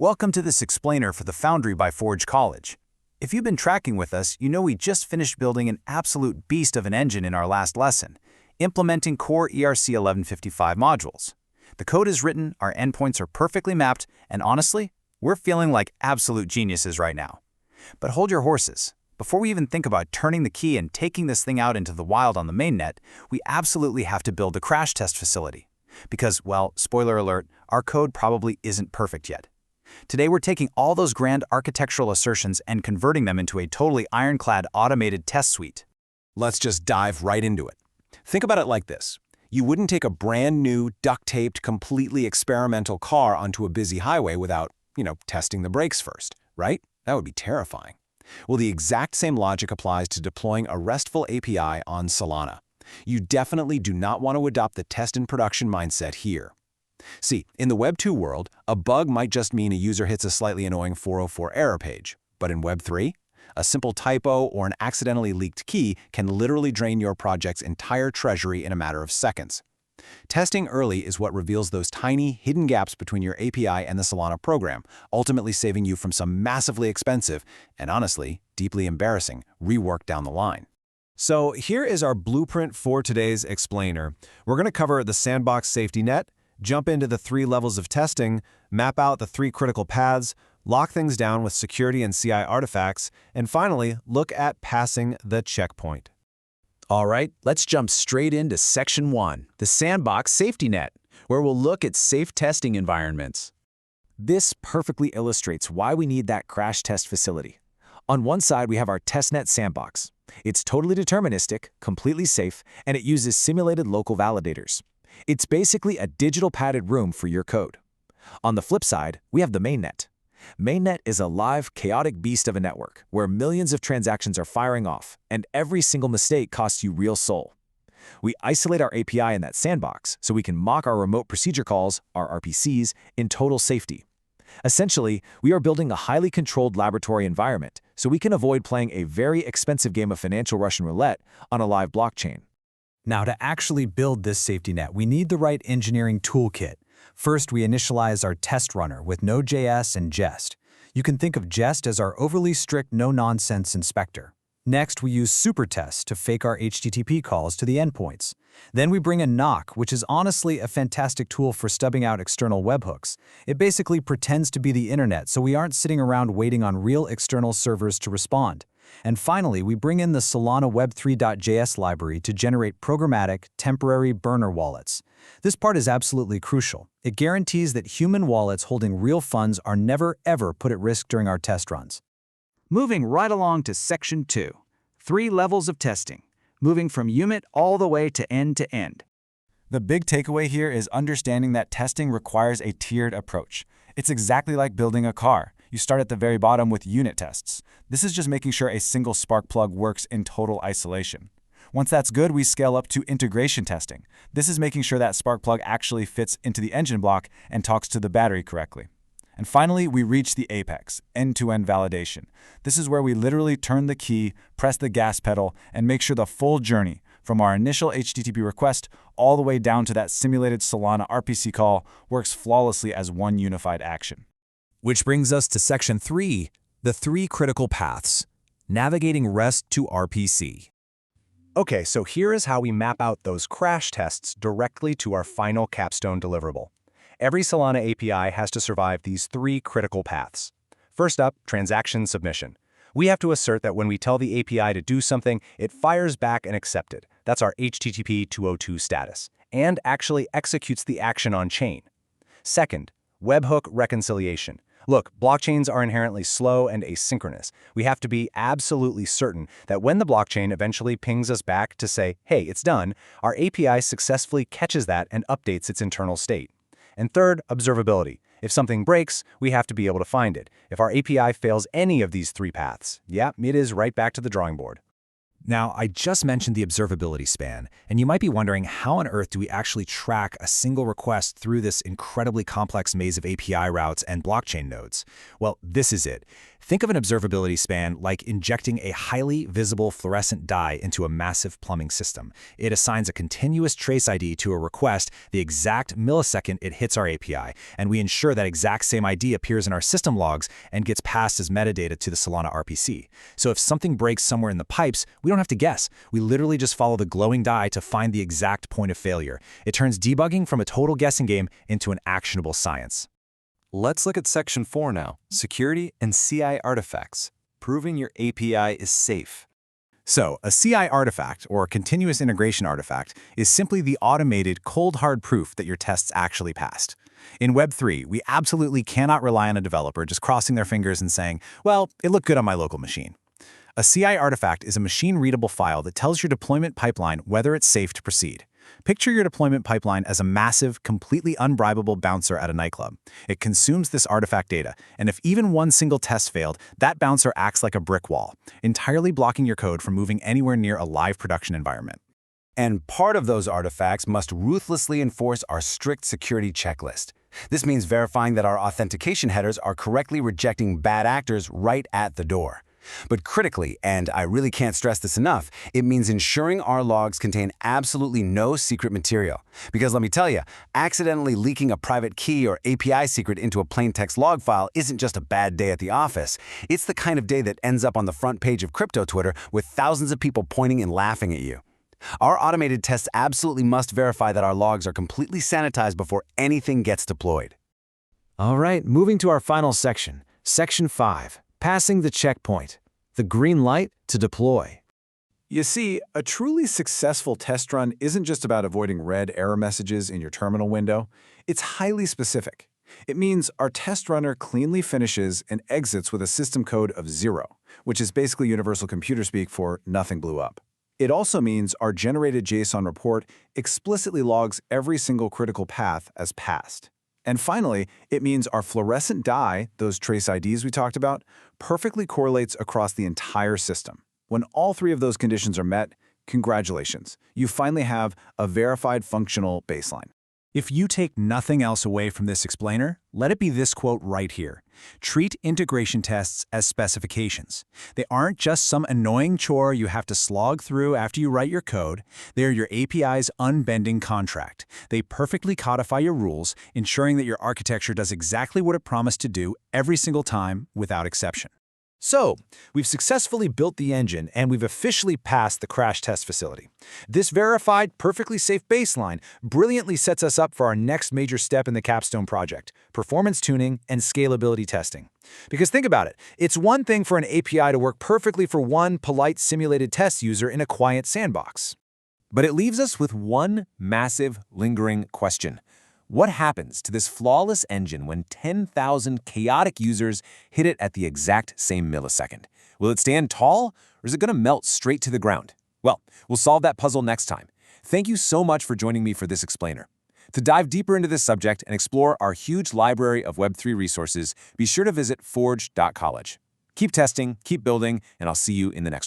Welcome to this explainer for the Foundry by Forge College. If you've been tracking with us, you know we just finished building an absolute beast of an engine in our last lesson, implementing core ERC 1155 modules. The code is written, our endpoints are perfectly mapped, and honestly, we're feeling like absolute geniuses right now. But hold your horses. Before we even think about turning the key and taking this thing out into the wild on the mainnet, we absolutely have to build a crash test facility. Because, well, spoiler alert, our code probably isn't perfect yet. Today we're taking all those grand architectural assertions and converting them into a totally ironclad automated test suite. Let's just dive right into it. Think about it like this. You wouldn't take a brand new, duct-taped, completely experimental car onto a busy highway without, testing the brakes first, right? That would be terrifying. Well, the exact same logic applies to deploying a RESTful API on Solana. You definitely do not want to adopt the test in production mindset here. See, in the Web 2 world, a bug might just mean a user hits a slightly annoying 404 error page. But in Web 3, a simple typo or an accidentally leaked key can literally drain your project's entire treasury in a matter of seconds. Testing early is what reveals those tiny, hidden gaps between your API and the Solana program, ultimately saving you from some massively expensive, and honestly, deeply embarrassing, rework down the line. So here is our blueprint for today's explainer. We're going to cover the sandbox safety net, jump into the 3 levels of testing, map out the 3 critical paths, lock things down with security and CI artifacts, and finally, look at passing the checkpoint. All right, let's jump straight into Section 1, the sandbox safety net, where we'll look at safe testing environments. This perfectly illustrates why we need that crash test facility. On one side, we have our testnet sandbox. It's totally deterministic, completely safe, and it uses simulated local validators. It's basically a digital padded room for your code. On the flip side, we have the mainnet. Mainnet is a live, chaotic beast of a network where millions of transactions are firing off, and every single mistake costs you real soul. We isolate our API in that sandbox so we can mock our remote procedure calls, our RPCs, in total safety. Essentially, we are building a highly controlled laboratory environment so we can avoid playing a very expensive game of financial Russian roulette on a live blockchain. Now, to actually build this safety net, we need the right engineering toolkit. First, we initialize our test runner with Node.js and Jest. You can think of Jest as our overly strict no-nonsense inspector. Next, we use supertest to fake our HTTP calls to the endpoints. Then we bring in Knock, which is honestly a fantastic tool for stubbing out external webhooks. It basically pretends to be the internet, so we aren't sitting around waiting on real external servers to respond. And finally, we bring in the Solana Web3.js library to generate programmatic, temporary burner wallets. This part is absolutely crucial. It guarantees that human wallets holding real funds are never, ever put at risk during our test runs. Moving right along to Section 2, 3 levels of testing, moving from unit all the way to end to end. The big takeaway here is understanding that testing requires a tiered approach. It's exactly like building a car. You start at the very bottom with unit tests. This is just making sure a single spark plug works in total isolation. Once that's good, we scale up to integration testing. This is making sure that spark plug actually fits into the engine block and talks to the battery correctly. And finally, we reach the apex, end-to-end validation. This is where we literally turn the key, press the gas pedal, and make sure the full journey, from our initial HTTP request all the way down to that simulated Solana RPC call, works flawlessly as one unified action. Which brings us to Section 3, the 3 critical paths, navigating REST to RPC. Okay, so here is how we map out those crash tests directly to our final capstone deliverable. Every Solana API has to survive these 3 critical paths. First up, transaction submission. We have to assert that when we tell the API to do something, it fires back an accepted. That's our HTTP 202 status, and actually executes the action on chain. Second, webhook reconciliation. Look, blockchains are inherently slow and asynchronous. We have to be absolutely certain that when the blockchain eventually pings us back to say, hey, it's done, our API successfully catches that and updates its internal state. And third, observability. If something breaks, we have to be able to find it. If our API fails any of these 3 paths, yeah, it is right back to the drawing board. Now, I just mentioned the observability span, and you might be wondering how on earth do we actually track a single request through this incredibly complex maze of API routes and blockchain nodes? Well, this is it. Think of an observability span like injecting a highly visible fluorescent dye into a massive plumbing system. It assigns a continuous trace ID to a request the exact millisecond it hits our API, and we ensure that exact same ID appears in our system logs and gets passed as metadata to the Solana RPC. So if something breaks somewhere in the pipes, we don't have to guess. We literally just follow the glowing dye to find the exact point of failure. It turns debugging from a total guessing game into an actionable science. Let's look at Section 4 now, Security and CI Artifacts, proving your API is safe. So, a CI artifact, or continuous integration artifact, is simply the automated, cold hard proof that your tests actually passed. In Web3, we absolutely cannot rely on a developer just crossing their fingers and saying, well, it looked good on my local machine. A CI artifact is a machine-readable file that tells your deployment pipeline whether it's safe to proceed. Picture your deployment pipeline as a massive, completely unbribable bouncer at a nightclub. It consumes this artifact data, and if even one single test failed, that bouncer acts like a brick wall, entirely blocking your code from moving anywhere near a live production environment. And part of those artifacts must ruthlessly enforce our strict security checklist. This means verifying that our authentication headers are correctly rejecting bad actors right at the door. But critically, and I really can't stress this enough, it means ensuring our logs contain absolutely no secret material. Because let me tell you, accidentally leaking a private key or API secret into a plain text log file isn't just a bad day at the office. It's the kind of day that ends up on the front page of crypto Twitter with thousands of people pointing and laughing at you. Our automated tests absolutely must verify that our logs are completely sanitized before anything gets deployed. All right, moving to our final section, Section 5. Passing the checkpoint, the green light to deploy. You see, a truly successful test run isn't just about avoiding red error messages in your terminal window. It's highly specific. It means our test runner cleanly finishes and exits with a system code of 0, which is basically universal computer speak for nothing blew up. It also means our generated JSON report explicitly logs every single critical path as passed. And finally, it means our fluorescent dye, those trace IDs we talked about, perfectly correlates across the entire system. When all three of those conditions are met, congratulations, you finally have a verified functional baseline. If you take nothing else away from this explainer, let it be this quote right here. Treat integration tests as specifications. They aren't just some annoying chore you have to slog through after you write your code. They're your API's unbending contract. They perfectly codify your rules, ensuring that your architecture does exactly what it promised to do every single time without exception. So, we've successfully built the engine and we've officially passed the crash test facility. This verified, perfectly safe baseline brilliantly sets us up for our next major step in the capstone project, performance tuning and scalability testing. Because think about it, it's one thing for an API to work perfectly for one polite simulated test user in a quiet sandbox. But it leaves us with one massive, lingering question. What happens to this flawless engine when 10,000 chaotic users hit it at the exact same millisecond? Will it stand tall, or is it going to melt straight to the ground? Well, we'll solve that puzzle next time. Thank you so much for joining me for this explainer. To dive deeper into this subject and explore our huge library of Web3 resources, be sure to visit forge.college. Keep testing, keep building, and I'll see you in the next one.